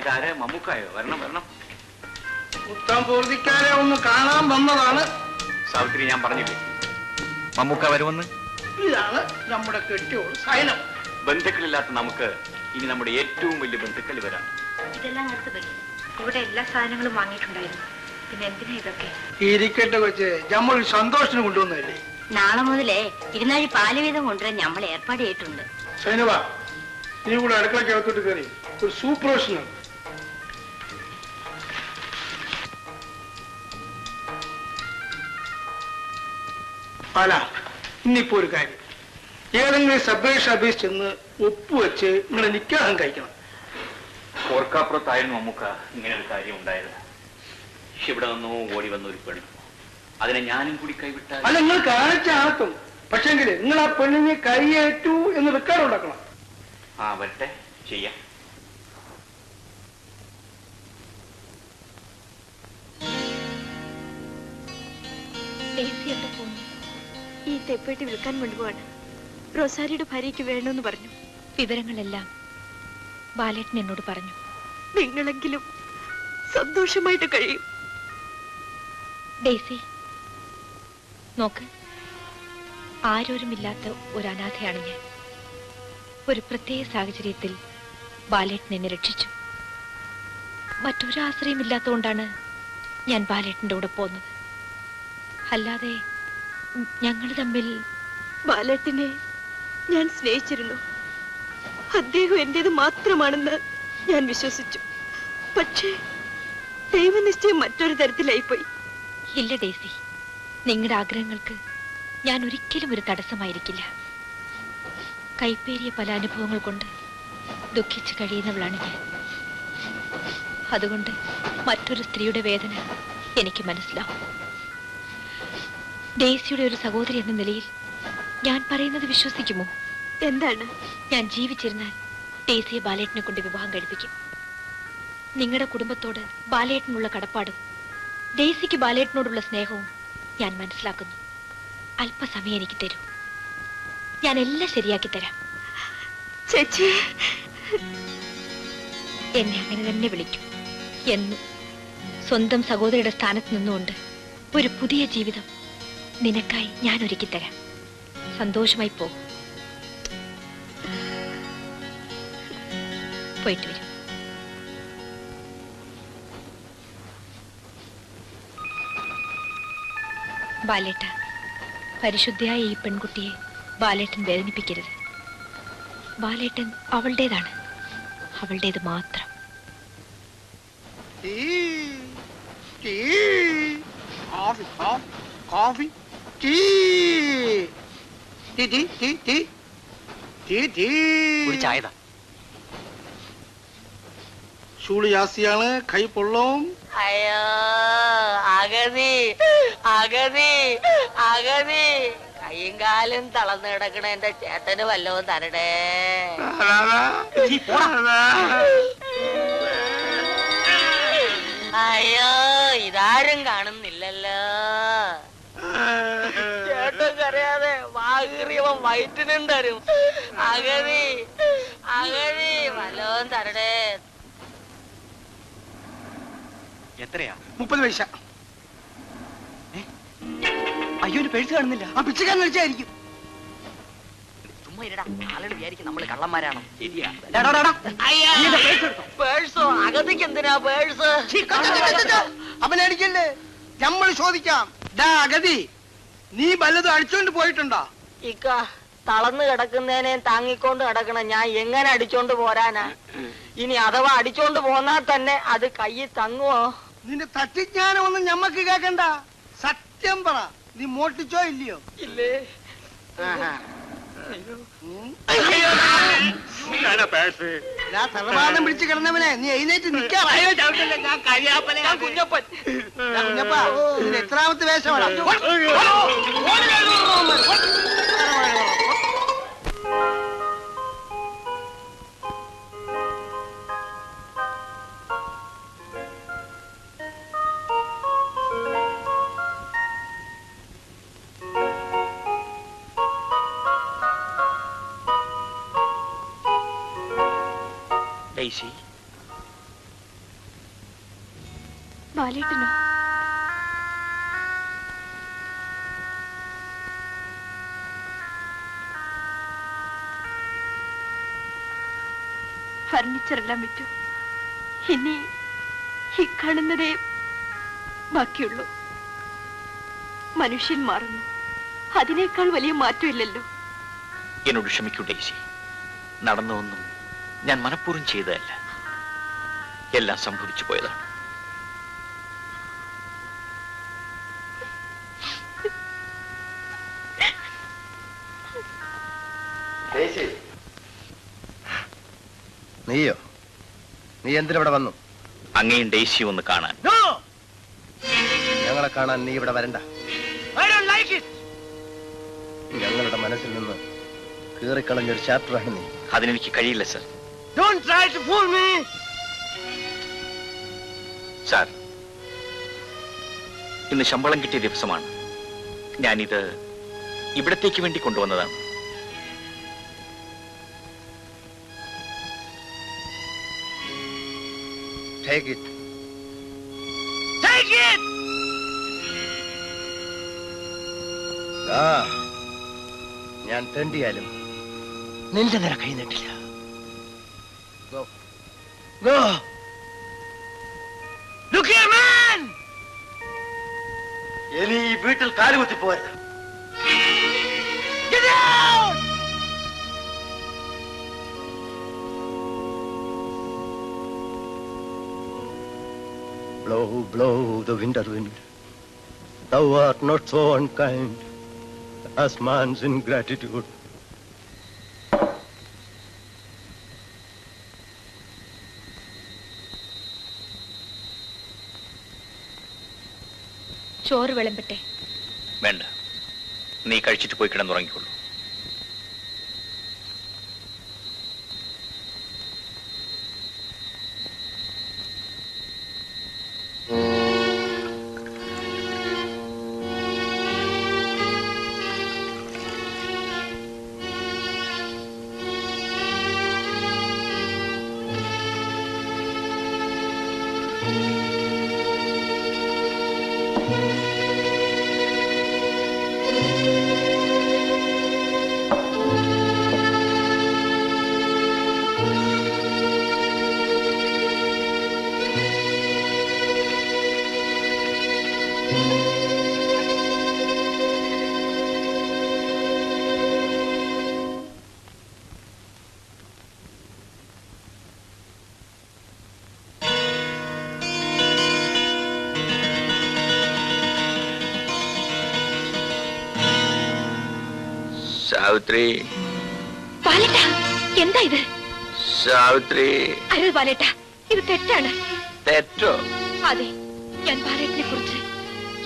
ഇതാരെ? മമ്മൂക്കായോ? വരണം വരണം. ഉത്തം പൂർത്തിക്കാരെ ഒന്ന് കാണാൻ വന്നതാണ്. സാവിത്രി, ഞാൻ പറഞ്ഞില്ലേ മമ്മൂക്ക വരുമെന്ന്? ഇതാണ് നമ്മുടെ കെട്ടിയോട് സൈനം. ബന്ധുക്കളില്ലാത്ത നമുക്ക് ഇനി നമ്മുടെ ഏറ്റവും വലിയ ബന്ധുക്കൾ വരാം. ഇതെല്ലാം അടുത്ത് പോയി. ഇവിടെ എല്ലാ സാധനങ്ങളും വാങ്ങിയിട്ടുണ്ടായിരുന്നു. പിന്നെ എന്തിനാ ഇതൊക്കെ? ഇരിക്കട്ടെ കൊച്ചേ, നമ്മൾ സന്തോഷത്തിന് കൊണ്ടുവന്നതല്ലേ. നാളെ മുതലേ 2 പാല് വീതം കൊണ്ടുവരാൻ നമ്മൾ ഏർപ്പാട് ചെയ്തിട്ടുണ്ട്. സൈനവ, നീ കൂടെ അടുക്കളയ്ക്ക് അകത്തോട്ട് കയറി ഒരു സൂപ്പർവേഷൻ. അല്ല, ഇന്നിപ്പോ ഒരു കാര്യം, ഏതെങ്കിലും സബ് രജിസ്റ്റർ ഓഫീസ് ചെന്ന് ഒപ്പുവെച്ച് നിങ്ങളെ നിക്കാഹം കഴിക്കണം. ഓർക്കാപ്പുറത്തായിരുന്നു മമ്മൂക്ക ഇങ്ങനെ ഒരു കാര്യം ഉണ്ടായത്. ഇവിടെ നിന്നോ ഓടി വന്ന ഒരു പെണ്ണ്, അതിനെ ഞാനും കൂടി കൈവിട്ടാൽ. അല്ല, നിങ്ങൾ കാണിച്ച ആർക്കും, പക്ഷെങ്കിൽ നിങ്ങൾ ആ പെണ്ണിനെ കൈയേറ്റു എന്ന് റെക്കോർഡ് ഉണ്ടാക്കണം. ആ, വരട്ടെ, ചെയ്യാം. ഈ തെപ്പേട്ടി വിൽക്കാൻ കൊണ്ടുപോവാണ്. റോസാരിയുടെ ഭാര്യയ്ക്ക് വേണമെന്ന് പറഞ്ഞു. വിവരങ്ങളെല്ലാം ബാലേട്ടൻ എന്നോട് പറഞ്ഞു. നിങ്ങളെങ്കിലും സന്തോഷമായിട്ട് കഴിയും. ഡേസി, നോക്ക്, ആരോരുമില്ലാത്ത ഒരു അനാഥയാണ് ഞാൻ. ഒരു പ്രത്യേക സാഹചര്യത്തിൽ ബാലേട്ടൻ എന്നെ രക്ഷിച്ചു. മറ്റൊരു ആശ്രയമില്ലാത്തതുകൊണ്ടാണ് ഞാൻ ബാലേട്ടൻ്റെ കൂടെ പോകുന്നത്. അല്ലാതെ ഞങ്ങൾ തമ്മിൽ. ബാലേട്ടനെ ഞാൻ സ്നേഹിച്ചിരുന്നു. അദ്ദേഹം എന്റേത് മാത്രമാണെന്ന് ഞാൻ വിശ്വസിച്ചു. പക്ഷേ ദൈവനിശ്ചയം മറ്റൊരു തരത്തിലായിപ്പോയി. ഇല്ല ഡേസി, നിങ്ങളുടെ ആഗ്രഹങ്ങൾക്ക് ഞാൻ ഒരിക്കലും ഒരു തടസ്സമായിരിക്കില്ല. കൈപ്പേറിയ പല അനുഭവങ്ങൾ കൊണ്ട് ദുഃഖിച്ച് കഴിയുന്നവളാണ് ഞാൻ. അതുകൊണ്ട് മറ്റൊരു സ്ത്രീയുടെ വേദന എനിക്ക് മനസ്സിലാവും. ഡേസിയുടെ ഒരു സഹോദരി എന്ന നിലയിൽ ഞാൻ പറയുന്നത് വിശ്വസിക്കുമോ? എന്താണ്? ഞാൻ ജീവിച്ചിരുന്നാൽ ഡേസിയെ ബാലേട്ടനെ കൊണ്ട് വിവാഹം കഴിപ്പിക്കും. നിങ്ങളുടെ കുടുംബത്തോട് ബാലേട്ടനുള്ള കടപ്പാടും ഡേസിക്ക് ബാലേട്ടനോടുള്ള സ്നേഹവും ഞാൻ മനസ്സിലാക്കുന്നു. അല്പസമയം എനിക്ക് തരൂ, ഞാൻ എല്ലാം ശരിയാക്കി തരാം. ചേച്ചി, എന്നെ അങ്ങനെ തന്നെ വിളിക്കൂ. എന്നും സ്വന്തം സഹോദരിയുടെ സ്ഥാനത്ത് നിന്നുകൊണ്ട് ഒരു പുതിയ ജീവിതം നിനക്കായി ഞാൻ ഒരുക്കി തരാം. സന്തോഷമായി പോകും. പോയിട്ട് വരും. ബാലേട്ട, പരിശുദ്ധയായ ഈ പെൺകുട്ടിയെ ബാലേട്ടൻ വേദനിപ്പിക്കരുത്. ബാലേട്ടൻ അവളുടേതാണ്, അവളുടേത് മാത്രം. ഷൂളിയാസിയാണ്, കൈ പൊള്ളവും. അയ്യോ, അഗതി അഗതി അഗതി, കൈയും കാലും തളർന്നു കിടക്കണ എന്റെ ചേട്ടന് വല്ലതും തരണേ. അയ്യോ, ഇതാരും കാണുന്നില്ലല്ലോ. ചേട്ടൻ കരയാതെ വാകീറിയവൻ വയറ്റിനും തരും. അഗതി അഗതി, വല്ലതും തരണേ. എത്രയാ? 30 പൈസ. അയ്യോ, ഒരു പേഴ്സ് കാണുന്നില്ല. ആ പിച്ചക്കാരൻ വെച്ചായിരിക്കും. ചുമ്മാ ഇരടാ, ആളുകൾ വിചാരിക്കും നമ്മള് കള്ളന്മാരാണോ. ശരിയാ. പേഴ്സോ? അകത്തേക്ക് എന്തിനാ പേഴ്സ്? അവനടിക്കല്ലേ, നമ്മൾ ചോദിക്കാം. അഗതി, നീ വല്ലതും അടിച്ചോണ്ട് പോയിട്ടുണ്ടോ? ഇക്ക, തളർന്നു കിടക്കുന്നതിനെ താങ്ങിക്കൊണ്ട് കിടക്കണം ഞാൻ എങ്ങനെ അടിച്ചോണ്ട് പോരാനാ? ഇനി അഥവാ അടിച്ചോണ്ട് പോന്നാൽ തന്നെ അത് കയ്യിൽ തങ്ങുവോ? നിന്റെ തട്ടിജ്ഞാനമൊന്നും ഞമ്മക്ക് കേക്കണ്ട. സത്യം പറ, നീ മോട്ടിച്ചോ ഇല്ലയോ? ഇല്ലേ. തലവാദം പിടിച്ച് കിടന്നവനെ നീ എഴുന്നേറ്റ് നിൽക്കാ. കുഞ്ഞപ്പൻ. കുഞ്ഞപ്പാ, ഇതിന് എത്രാമത്തെ വേഷമാണ്? ബാലേട്ടനോ? ഫർണിച്ചറെല്ലാം വിറ്റു. ഇനി ഈ കാണുന്നതേ ബാക്കിയുള്ളൂ. മനുഷ്യൻ മാറുന്നു, അതിനേക്കാൾ വലിയ മാറ്റമില്ലല്ലോ. എന്നോട് ക്ഷമിക്കൂ ഡെയ്സി. നടന്നതൊന്നും ഞാൻ മനഃപൂർവ്വം ചെയ്തതല്ല, എല്ലാം സംഭവിച്ചു പോയതാണ്. നീയോ? നീ എന്തിനവിടെ വന്നു? അങ്ങയും ഡെയ്സിയും ഒന്ന് കാണാൻ. ഞങ്ങളെ കാണാൻ നീ ഇവിടെ വരണ്ട. ഞങ്ങളുടെ മനസ്സിൽ നിന്ന് കീറിക്കളഞ്ഞൊരു ചാപ്റ്ററാണ് നീ. അതിനെനിക്ക് കഴിയില്ല സർ. സാർ, ഇന്ന് ശമ്പളം കിട്ടിയ ദിവസമാണ്. ഞാനിത് ഇവിടത്തേക്ക് വേണ്ടി കൊണ്ടുവന്നതാണ്. Take it. ഞാൻ തെണ്ടിയാലും നിന്റെ നേരെ കൈ നീട്ടില്ല. Go. Go. Look here, man. ഇനി ഈ വീട്ടിൽ കാലുകുത്തി പോരുത്. Get out. Blow, blow the winter wind. Thou art not so unkind as man's ingratitude. ചോറ് വിളമ്പട്ടെ? വേണ്ട, നീ കഴിച്ചിട്ട് പോയി കിടന്നുറങ്ങിക്കൊള്ളൂ. സാവിത്രി, ബാലേട്ട, എന്താ ഇത്? സാവിത്രി. അരുത് ബാലേട്ട, ഇത് തെറ്റാണ്. തെറ്റോ? അതെ, ഞാൻ ബാലേട്ടിനെ കുറിച്ച്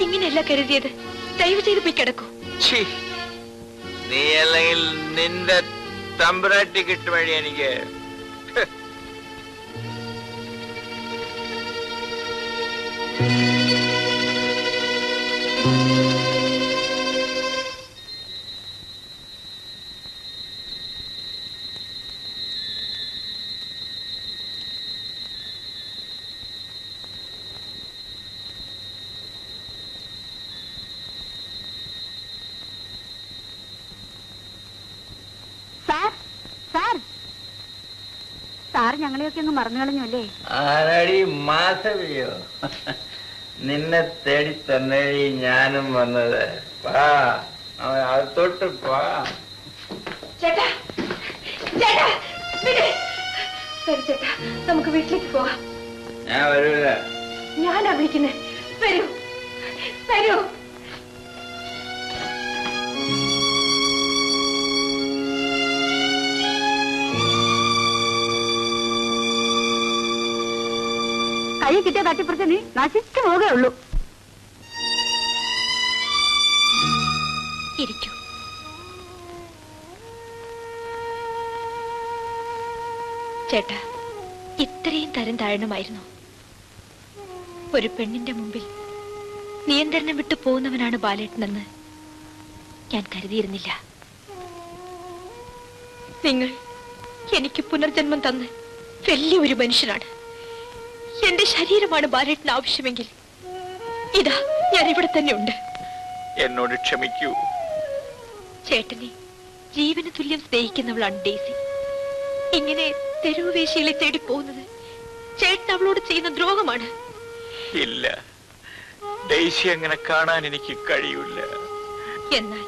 ഇങ്ങനെയല്ല കരുതിയത്. ദയവ് ചെയ്ത് പോയി കിടക്കൂ. നീ അല്ലെങ്കിൽ നിന്റെ തമ്പുരാട്ടി കിട്ടും വഴി എനിക്ക്. സാറ് ഞങ്ങളെയൊക്കെ അങ്ങ് മറന്നു കളഞ്ഞു അല്ലേ? ആരാടി മാധവിയോ? നിന്നെ തേടി തന്നെ ഞാനും വന്നത്. അകത്തോട്ട് പാ. ചേട്ടാ, ചേട്ടാ, ശരി ചേട്ടാ, നമുക്ക് വീട്ടിലേക്ക് പോവാം. ഞാൻ വരൂല. ഞാനാ വിളിക്കുന്നേ. വരൂ, വരൂ. കൈ കിട്ടിയ തട്ടിപ്പറിച്ച് നീ നശിച്ചു പോകേ ഉള്ളൂ. ഇരിക്കൂ. ചേട്ടാ, ഇത്രയും തരം താഴണമായിരുന്നു. ഒരു പെണ്ണിന്റെ മുമ്പിൽ നിയന്ത്രണം വിട്ടു പോകുന്നവനാണ് ബാലേട്ടനെന്ന് ഞാൻ കരുതിയിരുന്നില്ല. നിങ്ങൾ എനിക്ക് പുനർജന്മം തന്ന് വലിയൊരു മനുഷ്യനാണ്. എന്റെ ശരീരമാണ് ബാലേട്ടന് ആവശ്യമെങ്കിൽ ഇതാ ഞാൻ ഇവിടെ തന്നെ ഉണ്ട്. എന്നോട് ക്ഷമിക്കൂ. ചേട്ടനെ ജീവന് തുല്യം സ്നേഹിക്കുന്നവളാണ് ഡേസി. ഇങ്ങനെ തെരുവ് വേശികളെ തേടി പോകുന്നത് ചേട്ടൻ അവളോട് ചെയ്യുന്ന ദ്രോഹമാണ്. ഇല്ല, ഡെയ്സി അങ്ങനെ കാണാൻ എനിക്ക് കഴിയില്ല. എന്നാൽ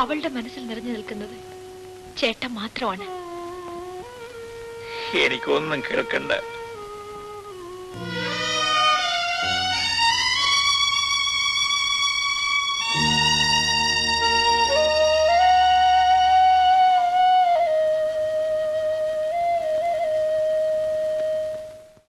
അവളുടെ മനസ്സിൽ നിറഞ്ഞു നിൽക്കുന്നത് ചേട്ടൻ മാത്രമാണ്. എനിക്കൊന്നും കേൾക്കണ്ട.